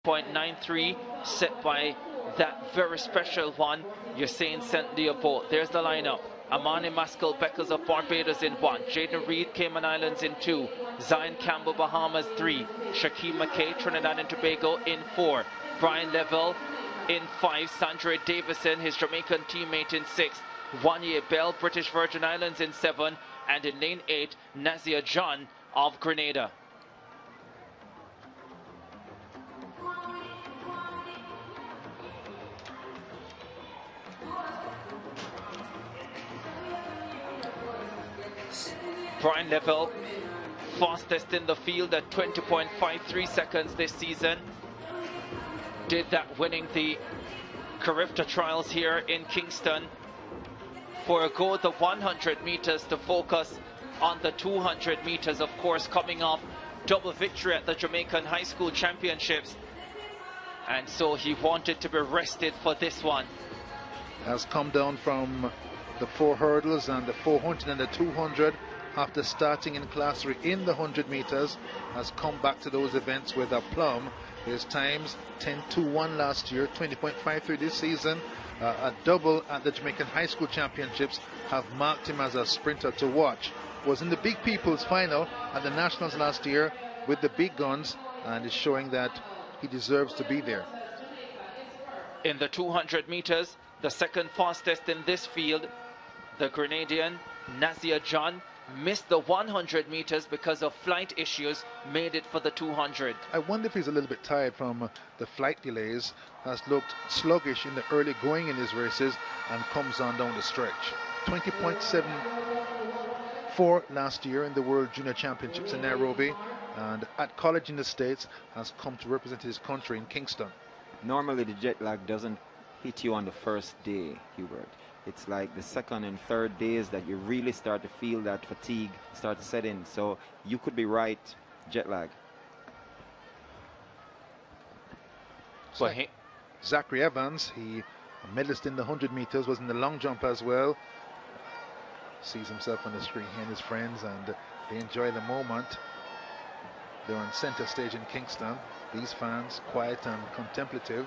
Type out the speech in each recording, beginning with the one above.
0.93 set by that very special one, Usain St. Leopold. There's the lineup. Amani Maskell Beckers of Barbados in 1, Jaden Reed, Cayman Islands in 2, Zion Campbell, Bahamas 3, Shaquem McKay, Trinidad and Tobago in 4, Brian Level in 5, Sandra Davison, his Jamaican teammate in 6, Wanye Bell, British Virgin Islands in 7, and in lane 8, Nazia John of Grenada. Brian Level, fastest in the field at 20.53 seconds this season. Did that winning the Carifta Trials here in Kingston. Forego the 100 meters to focus on the 200 meters, of course, coming off double victory at the Jamaican High School Championships. And so he wanted to be rested for this one. Has come down from the 4 hurdles and the 400 and the 200. After starting in class 3 in the 100 meters, has come back to those events with a plum. His times 10.21 last year, 20.53 this season. A double at the Jamaican High School Championships have marked him as a sprinter to watch. Was in the Big People's final at the Nationals last year with the big guns, and is showing that he deserves to be there. In the 200 meters, the second fastest in this field, the Grenadian Nazia John missed the 100 meters because of flight issues, made it for the 200. I wonder if he's a little bit tired from the flight delays. Has looked sluggish in the early going in his races and comes on down the stretch. 20.74 last year in the World Junior Championships in Nairobi, and at college in the States has come to represent his country in Kingston. Normally the jet lag doesn't hit you on the first day, Hubert. It's like the second and third days that you really start to feel that fatigue start to set in. So you could be right, jet lag. Zachary Evans, he a medalist in the 100 meters, was in the long jump as well. Sees himself on the screen, he and his friends, and they enjoy the moment. They're on center stage in Kingston. These fans, quiet and contemplative.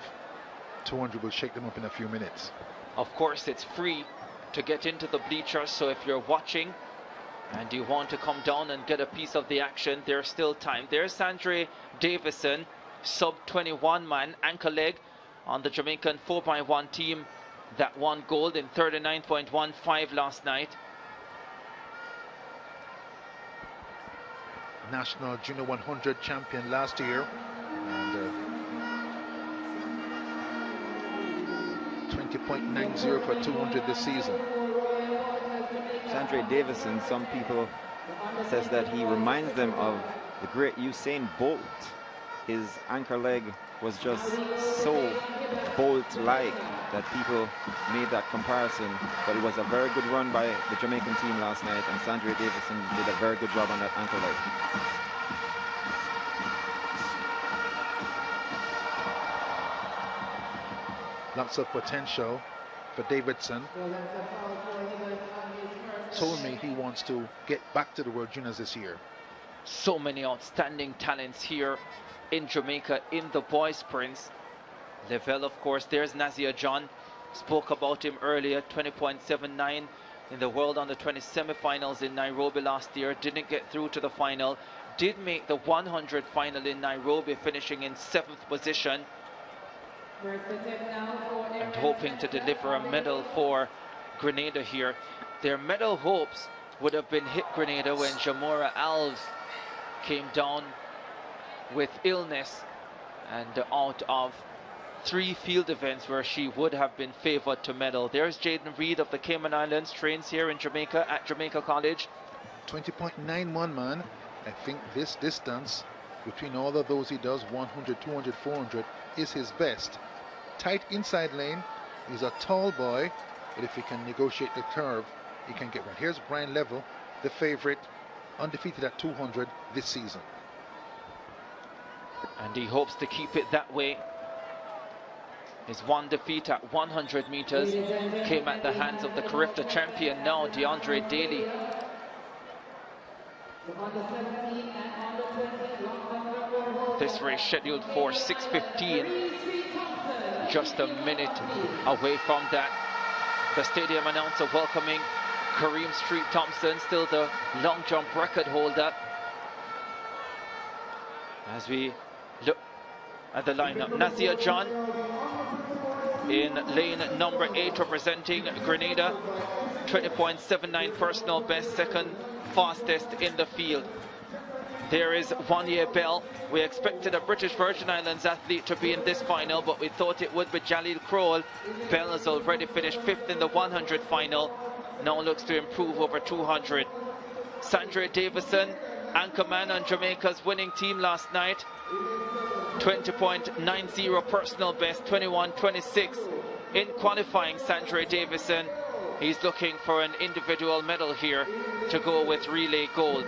200 will shake them up in a few minutes. Of course, it's free to get into the bleachers, so if you're watching and you want to come down and get a piece of the action, there's still time. There's Sandra Davison, sub-21 man, anchor leg on the Jamaican 4x1 team that won gold in 39.15 last night. National Junior 100 champion last year, and 20.90 for 200 this season. Sandra Davison, some people says that he reminds them of the great Usain Bolt. His anchor leg was just so Bolt-like that people made that comparison. But it was a very good run by the Jamaican team last night, and Sandra Davison did a very good job on that anchor leg. Lots of potential for Davidson. Told me he wants to get back to the World Juniors this year. So many outstanding talents here in Jamaica in the boys sprints. Level, of course, there's Nazia John. Spoke about him earlier, 20.79 in the World Under-20 semi-finals in Nairobi last year. Didn't get through to the final. Did make the 100 final in Nairobi, finishing in 7th position. And hoping to deliver a medal for Grenada here. Their medal hopes would have been hit Grenada when Jamora Alves came down with illness and out of 3 field events where she would have been favored to medal. There's Jaden Reed of the Cayman Islands, trains here in Jamaica at Jamaica College. 20.91 man. I think this distance between all of those he does, 100, 200, 400, is his best. Tight inside lane. He's a tall boy, but if he can negotiate the curve, he can get one. Here's Brian Level, the favorite, undefeated at 200 this season. And he hopes to keep it that way. His one defeat at 100 meters came at the hands of the Carifta champion now, DeAndre Daly. The under 17 and under 20 long jump record This race scheduled for 6:15. Just a minute away from that. The stadium announcer welcoming Kareem Street Thompson, still the long jump record holder. As we look at the lineup, Nazir John in lane number 8 representing Grenada. 20.79 personal best, second fastest in the field. There is Wanye Bell. We expected a British Virgin Islands athlete to be in this final, but we thought it would be Jalil Kroll. Bell has already finished 5th in the 100 final. Now looks to improve over 200. Sandra Davison, anchorman on Jamaica's winning team last night. 20.90 personal best, 21.26 in qualifying. Sandra Davison, he's looking for an individual medal here to go with relay gold.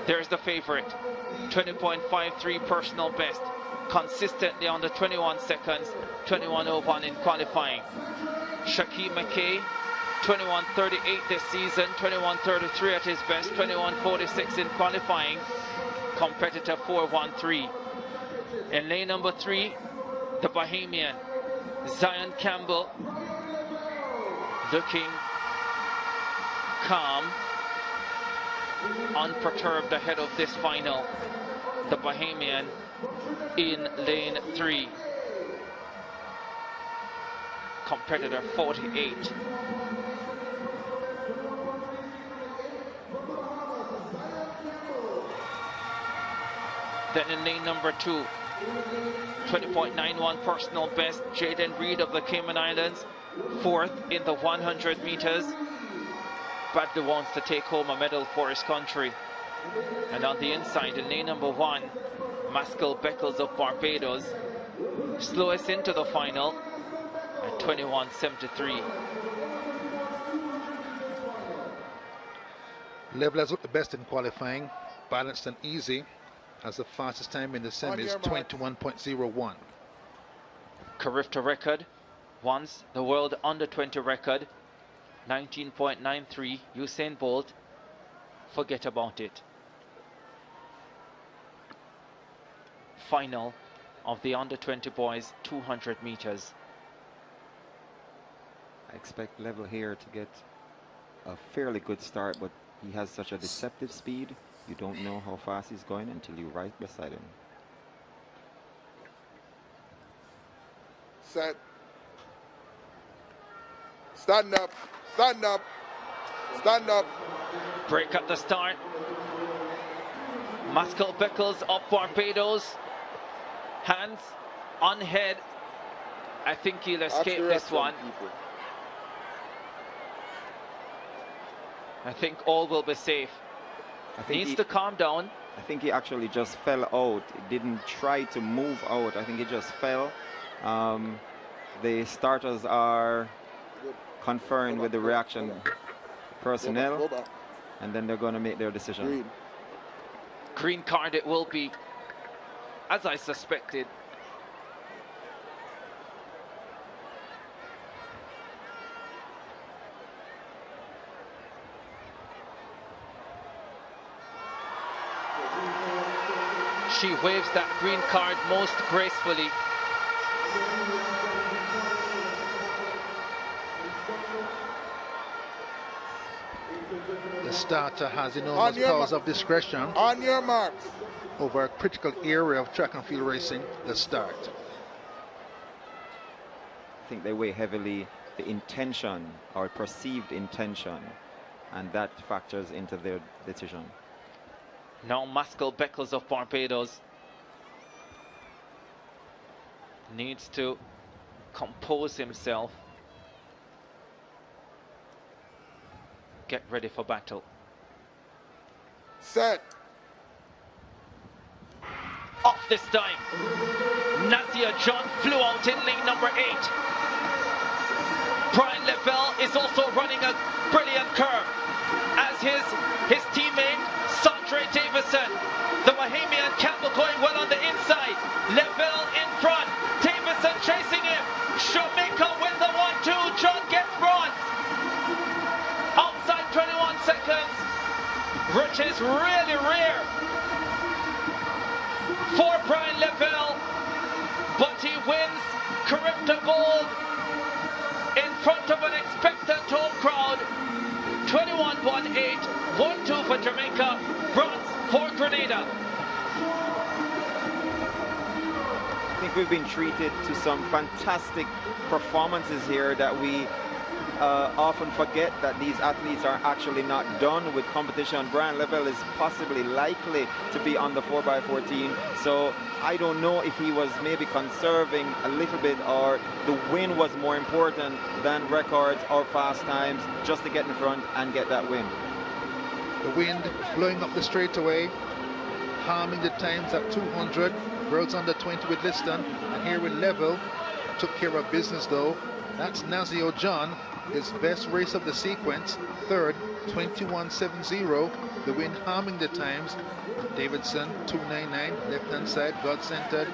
There's the favorite, 20.53 personal best, consistently under 21 seconds, 21.01 in qualifying. Shaquem McKay, 21.38 this season, 21.33 at his best, 21.46 in qualifying. Competitor 4.13. In lane number 3, the Bahamian Zion Campbell, looking calm, unperturbed ahead of this final. The Bahamian in lane 3. Competitor 48. Then in lane number 2, 20.91 personal best, Jaden Reed of the Cayman Islands, 4th in the 100 meters. Badly wants to take home a medal for his country. And on the inside, in lane number 1, Maskell Beckles of Barbados, slowest into the final at 21.73. Level has looked the best in qualifying, balanced and easy, as the fastest time in the semis, 21.01. Carifta record, once the world under 20 record, 19.93. Usain Bolt, forget about it. Final of the under 20 boys 200 meters. I expect Level here to get a fairly good start, but he has such a deceptive speed. You don't know how fast he's going until you're right beside him. Set. Stand up. Stand up. Stand up. Break at the start. Maskell Beckles of Barbados. Hands on head. I think he'll escape this one. I think all will be safe. Needs to calm down. I think he actually just fell out. He didn't try to move out. I think he just fell. The starters are conferring with the reaction personnel, and then they're going to make their decision. Green card it will be, as I suspected. She waves that green card most gracefully. The starter has enormous powers of discretion On your marks. over a critical area of track and field racing, the start. I think they weigh heavily the intention or perceived intention, and that factors into their decision. Now Maskell Beckles of Barbados needs to compose himself, get ready for battle. Set. Off this time. Nazir John flew out in lane number 8. Brian Lavelle is also running a brilliant curve, as his teammate Sandra Davison. The Bahamian Campbell going well on the inside. Lavelle in front. Davison chasing him. Jamaica win the 1-2. John gets bronze. Outside 21 seconds, which is really rare. Jamaica, bronze for Grenada. I think we've been treated to some fantastic performances here that we often forget that these athletes are actually not done with competition. Brian Level is possibly likely to be on the 4x4 team, so I don't know if he was maybe conserving a little bit or the win was more important than records or fast times, just to get in front and get that win. The wind blowing up the straightaway, harming the times at 200. Girls under 20 with Liston, and here with Level. Took care of business though. That's Nazio John, his best race of the sequence. Third, 21.70. The wind harming the times. Davidson, 2.99, left hand side, God centered.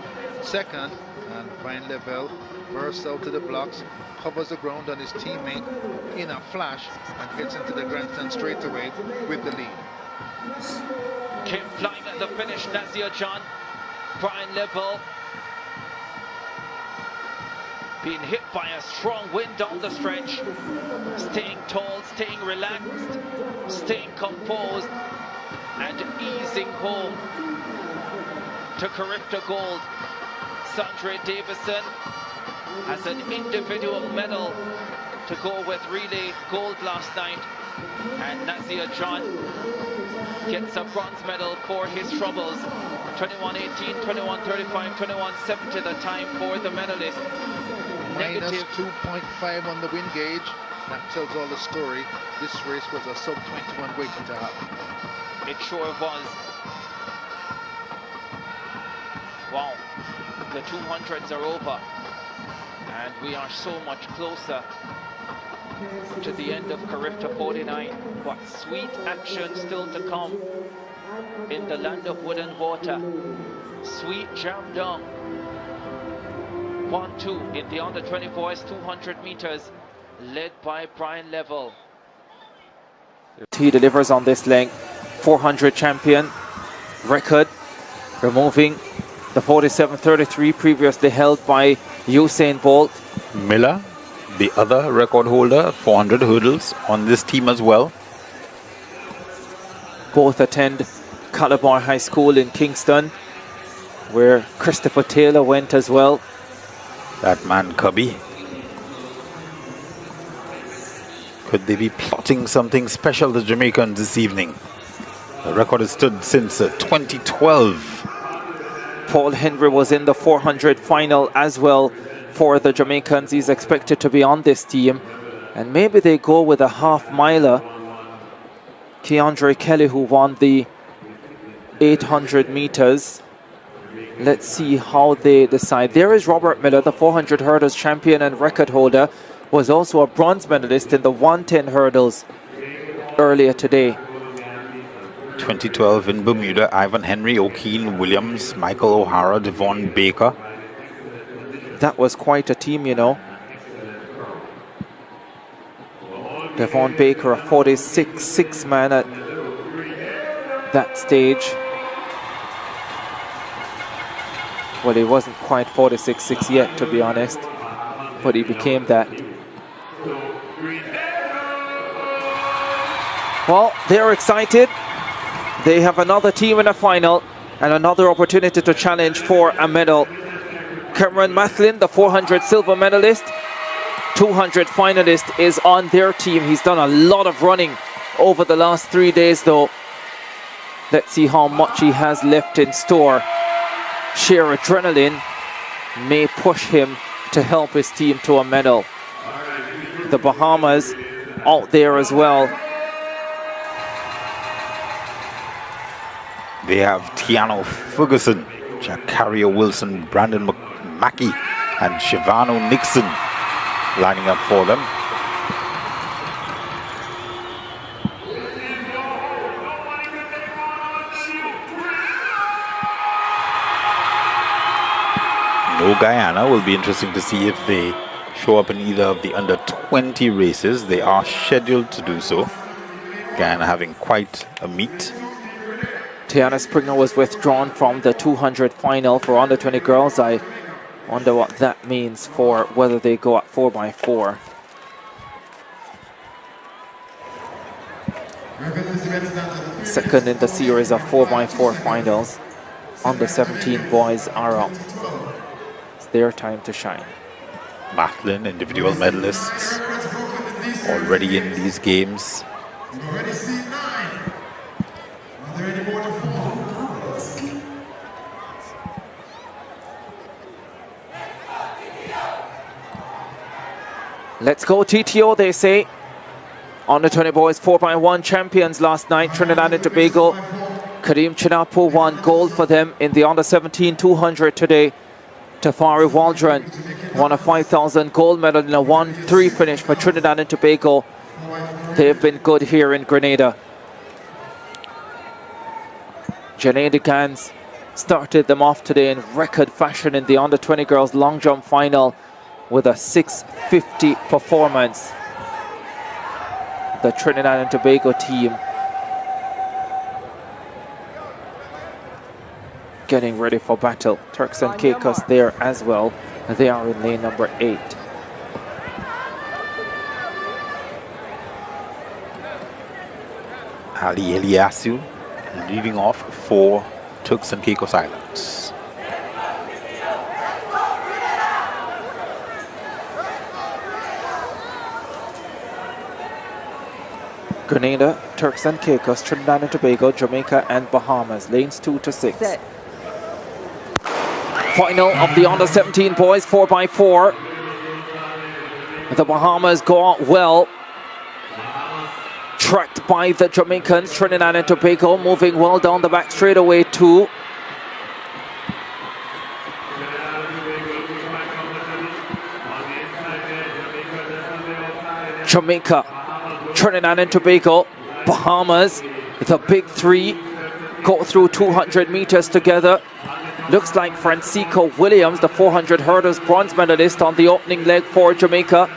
Second, and Brian Level bursts out to the blocks, covers the ground on his teammate in a flash, and heads into the grandstand straight away with the lead. Came flying at the finish, Nazio John. Brian Level being hit by a strong wind down the stretch, staying tall, staying relaxed, staying composed, and easing home to Carifta Gold. Sandra Davison has an individual medal to go with relay gold last night, and Nazia John gets a bronze medal for his troubles. 21.18, 21.35, 21.70 the time for the medalist. Minus 2.5 on the wind gauge. That tells all the story. This race was a sub-21 waiting to happen. It sure was. Wow, the 200s are over, and we are so much closer to the end of Carifta 49. But sweet action still to come in the land of wood and water. Sweet jam down. 1-2 in the under 24s 200 meters, led by Brian Level. He delivers on this length. 400 champion record, removing the 47.33 previously held by Usain Bolt. Miller, the other record holder, 400 hurdles on this team as well. Both attend Calabar High School in Kingston, where Christopher Taylor went as well. That man Cubby. Could they be plotting something special, the Jamaicans, this evening? The record has stood since 2012. Paul Henry was in the 400 final as well for the Jamaicans. He's expected to be on this team. And maybe they go with a half miler. Keandre Kelly, who won the 800 meters. Let's see how they decide. There is Robert Miller, the 400 hurdles champion and record holder, was also a bronze medalist in the 110 hurdles earlier today. 2012 in Bermuda, Ivan Henry, O'Keen Williams, Michael O'Hara, Devon Baker. That was quite a team, you know. Devon Baker, a 46-6 man at that stage. Well, he wasn't quite 46-6 yet, to be honest, but he became that. Well, they're excited. They have another team in a final and another opportunity to challenge for a medal. Cameron Mathlin, the 400 silver medalist, 200 finalist, is on their team. He's done a lot of running over the last 3 days, though. Let's see how much he has left in store. Sheer adrenaline may push him to help his team to a medal. The Bahamas out there as well. They have Tiano Ferguson, Jakaria Wilson, Brandon Mackey, and Shivano Nixon lining up for them. No Guyana. Will be interesting to see if they show up in either of the under 20 races. They are scheduled to do so. Guyana having quite a meet. Tiana Springer was withdrawn from the 200 final for under 20 girls. I wonder what that means for whether they go at 4x4. second in the series of 4x4 finals. Under 17 boys are up. It's their time to shine. Matlin, individual medalists, already in these games. Let's go TTO, they say. Under 20 boys 4x1 champions last night, Trinidad and Tobago. Kareem Chinapo won gold for them in the under 17 200 today. Tafari Waldron won a 5,000 gold medal in a 1-3 finish for Trinidad and Tobago. They've been good here in Grenada. Janae Gans started them off today in record fashion in the under 20 girls long jump final with a 6:50 performance. The Trinidad and Tobago team getting ready for battle. Turks and Caicos there as well. They are in lane number 8. Ali Eliasu leading off for Turks and Caicos Islands. Grenada, Turks and Caicos, Trinidad and Tobago, Jamaica and Bahamas. Lanes 2 to 6. Set. Final of the under 17 boys 4x4. The Bahamas go out well. Tracked by the Jamaicans, Trinidad and Tobago moving well down the back straightaway too. Jamaica, Trinidad and Tobago, Bahamas, the big three go through 200 meters together. Looks like Francisco Williams, the 400 hurdles bronze medalist on the opening leg for Jamaica.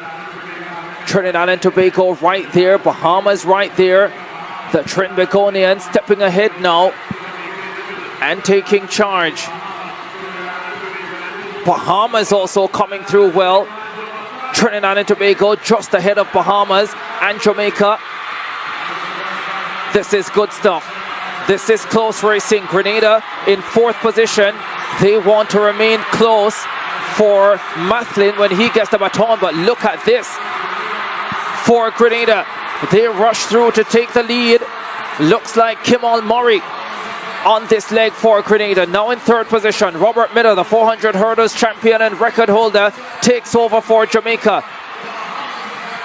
Trinidad and Tobago right there, Bahamas right there. The Trinbagonians stepping ahead now and taking charge. Bahamas also coming through well. Trinidad and Tobago just ahead of Bahamas and Jamaica. This is good stuff. This is close racing. Grenada in 4th position. They want to remain close for Mathlin when he gets the baton, but look at this. For Grenada, they rush through to take the lead. Looks like Kimal Murray on this leg for Grenada. Now in 3rd position, Robert Miller, the 400 hurdles champion and record holder, takes over for Jamaica.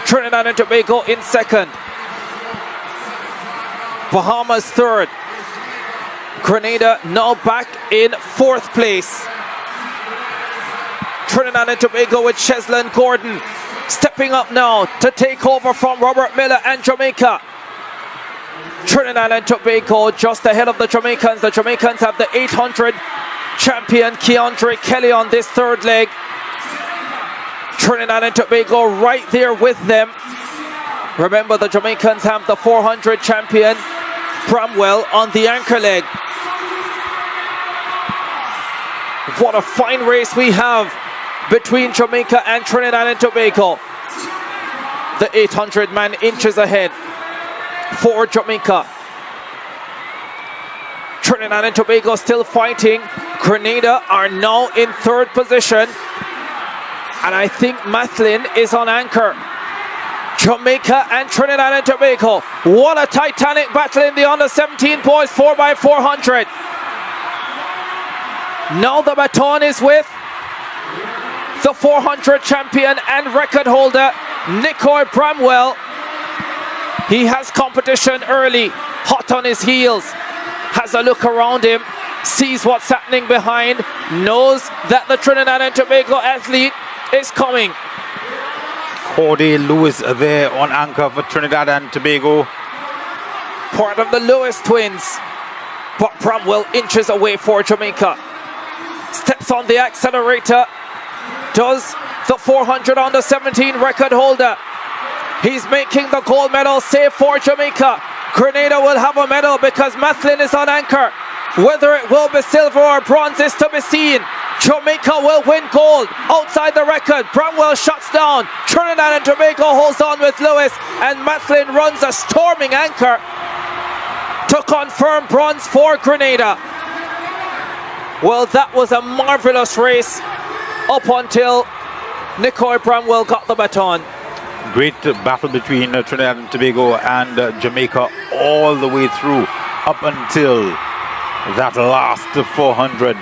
Trinidad and Tobago in 2nd. Bahamas 3rd. Grenada now back in 4th place. Trinidad and Tobago with Cheslin Gordon stepping up now to take over from Robert Miller and Jamaica. Trinidad and Tobago just ahead of the Jamaicans. The Jamaicans have the 800 champion Keandre Kelly on this 3rd leg. Trinidad and Tobago right there with them. Remember, the Jamaicans have the 400 champion Bramwell on the anchor leg. What a fine race we have between Jamaica and Trinidad and Tobago. The 800 man inches ahead for Jamaica. Trinidad and Tobago still fighting. Grenada are now in 3rd position. And I think Mathlin is on anchor. Jamaica and Trinidad and Tobago. What a titanic battle in the under 17 boys 4x400. Now the baton is with the 400 champion and record holder Nicoy Bramwell. He has competition early, hot on his heels, has a look around him, sees what's happening behind, knows that the Trinidad and Tobago athlete is coming. Corday Lewis there on anchor for Trinidad and Tobago. Part of the Lewis twins, but Bramwell inches away for Jamaica. Steps on the accelerator, does the 400 under 17 record holder. He's making the gold medal save for Jamaica. Grenada will have a medal because Mathlin is on anchor. Whether it will be silver or bronze is to be seen. Jamaica will win gold outside the record. Bramwell shuts down. Trinidad and Tobago holds on with Lewis, and Mathlin runs a storming anchor. to confirm bronze for Grenada. Well, that was a marvelous race up until Nicole Bramwell got the baton. Great battle between Trinidad and Tobago and Jamaica all the way through up until that last 400.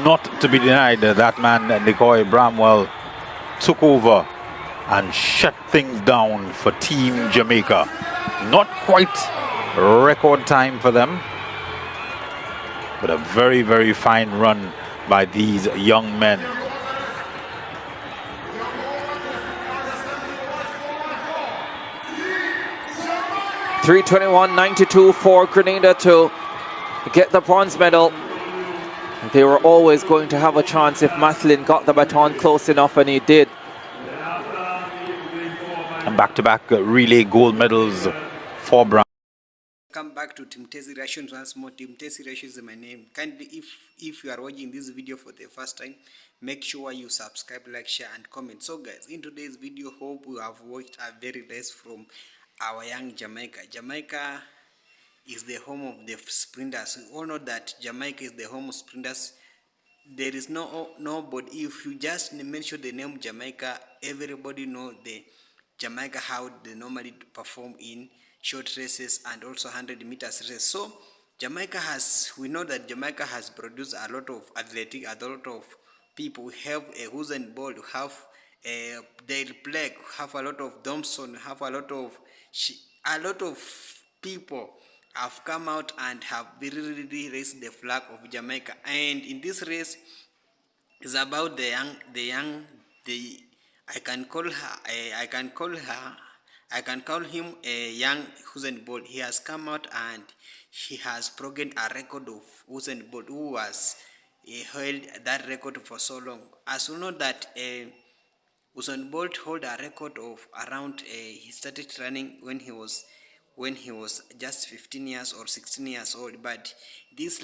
Not to be denied, that man Nicole Bramwell took over and shut things down for Team Jamaica. Not quite record time for them, but a very, very fine run by these young men. .321.92 for Grenada to get the bronze medal. They were always going to have a chance if Mathlin got the baton close enough, and he did. And back-to-back relay gold medals for Brown. Come back to Team Tesi Rations once more. Team Tesi Rations is my name. Kindly, if you are watching this video for the first time, make sure you subscribe, like, share, and comment. So guys, in today's video, hope you have watched a very race from our young Jamaica. Jamaica is the home of the sprinters. We all know that Jamaica is the home of sprinters. There is nobody. If you just mention the name Jamaica, everybody know the Jamaica, how they normally perform in short races and also 100 meters race. So we know that Jamaica has produced a lot of a lot of people. We have a Usain Bolt, have a Dale Plague, have a lot of Thompson, have a lot of people have come out and have really raised the flag of Jamaica. And in this race is about I can call him a young Usain Bolt. He has come out and he has broken a record of Usain Bolt, who was held that record for so long. As we know that Usain Bolt hold a record of around he started running when he was just 15 years or 16 years old, but this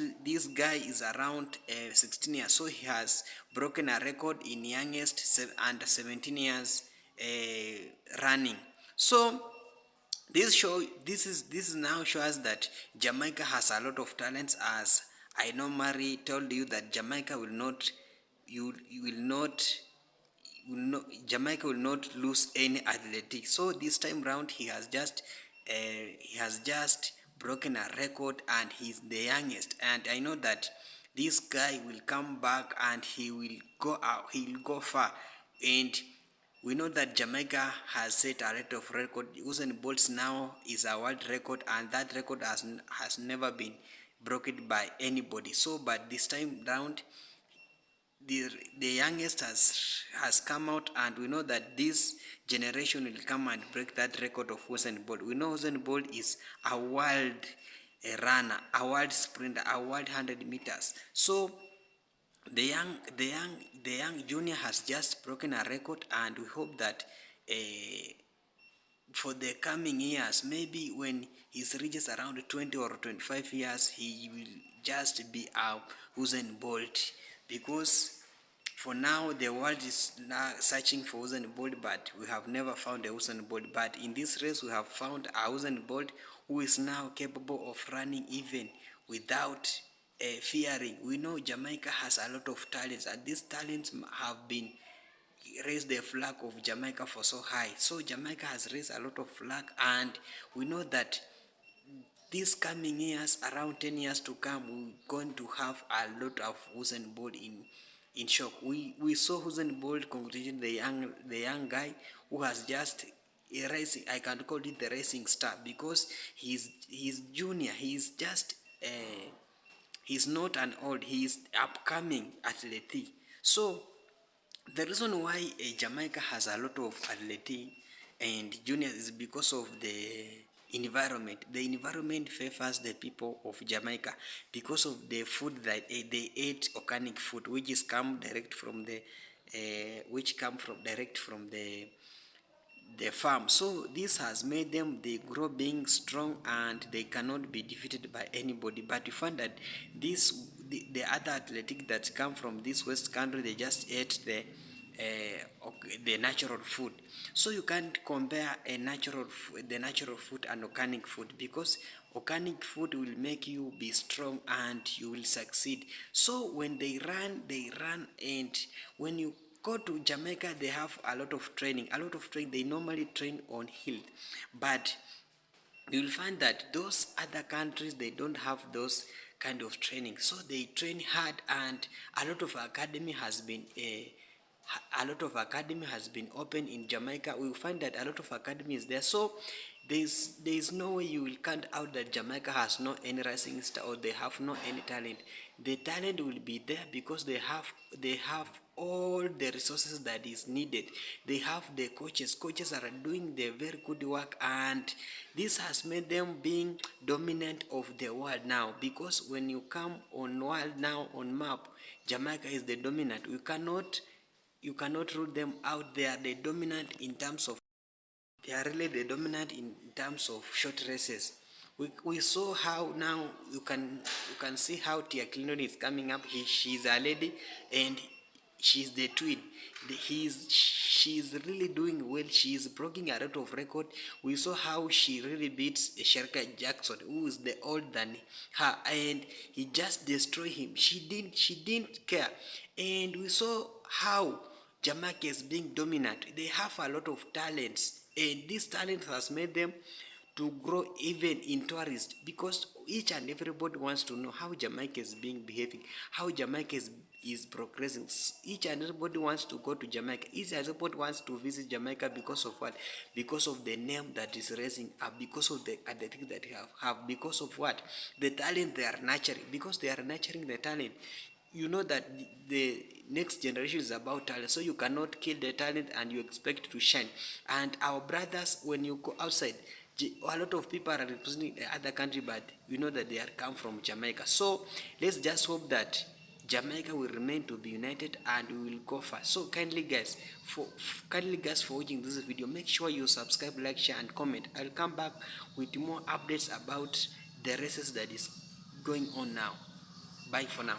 guy is around 16 years, so he has broken a record in youngest under 17 years running. So this now shows that Jamaica has a lot of talents. As I normally told you that Jamaica Jamaica will not lose any athletics. So this time round he has just broken a record, and he's the youngest. And I know that this guy will come back and he will go out. He will go far. And we know that Jamaica has set a lot of record. Usain Bolt now is a world record, and that record has never been broken by anybody. So, but this time round, the youngest has come out, and we know that this generation will come and break that record of Usain Bolt. We know Usain Bolt is a world runner, a world sprinter, a world 100 meters. So the young junior has just broken a record, and we hope that for the coming years, maybe when he reaches around 20 or 25 years, he will just be a Usain Bolt, because for now the world is now searching for Usain Bolt, but we have never found a Usain Bolt. But in this race we have found a Usain Bolt who is now capable of running even without fearing. We know Jamaica has a lot of talents, and these talents have been raised the flag of Jamaica for so high. So Jamaica has raised a lot of flag, and we know that these coming years, around 10 years to come, we're going to have a lot of Usain Bolt in shock. We saw Usain Bolt congratulating the young guy who has just a racing. I can call it the racing star, because he's junior. He's just he's not an old. He's upcoming athlete. So the reason why Jamaica has a lot of athlete and juniors is because of the environment. The environment favors the people of Jamaica because of the food that they eat, organic food, which come direct from the farm. So this has made them, they grow being strong, and they cannot be defeated by anybody. But you find that the other athletic that come from this west country, they just ate the natural food. So you can't compare the natural food and organic food, because organic food will make you be strong and you will succeed. So when they run, and when you go to Jamaica, they have a lot of training. They normally train on hill, but you will find that those other countries, they don't have those kind of training, so they train hard, and a lot of academy has been opened in Jamaica. We will find that a lot of academy is there. So there is no way you will count out that Jamaica has no any rising star, or they have no any talent. The talent will be there because they have all the resources that is needed. They have the coaches are doing the very good work, and this has made them being dominant of the world now, because when you come on world now on map, Jamaica is the dominant. You cannot rule them out. They are the dominant in terms of they are really the dominant in terms of short races. We saw how now you can see how Tia Clinton is coming up. She's a lady, and she's the twin. She's really doing well. She's breaking a lot of record. We saw how she really beats Sherka Jackson, who is the older than her, and he just destroyed him. She didn't care, and we saw how Jamaica is being dominant. They have a lot of talents, and this talent has made them to grow even in tourists, because each and everybody wants to know how Jamaica is behaving, how Jamaica is progressing. Each and everybody wants to go to Jamaica. Each and everybody wants to visit Jamaica because of what? Because of the name that is raising up, because of the athletics that you have, because of what? The talent they are nurturing, because they are nurturing the talent. You know that the next generation is about talent, so you cannot kill the talent and you expect to shine. And our brothers, when you go outside, a lot of people are representing the other country, but you know that they are come from Jamaica. So let's just hope that Jamaica will remain to be united and we will go far. So kindly guys for watching this video, make sure you subscribe, like, share and comment. I'll come back with more updates about the races that is going on now. Bye for now.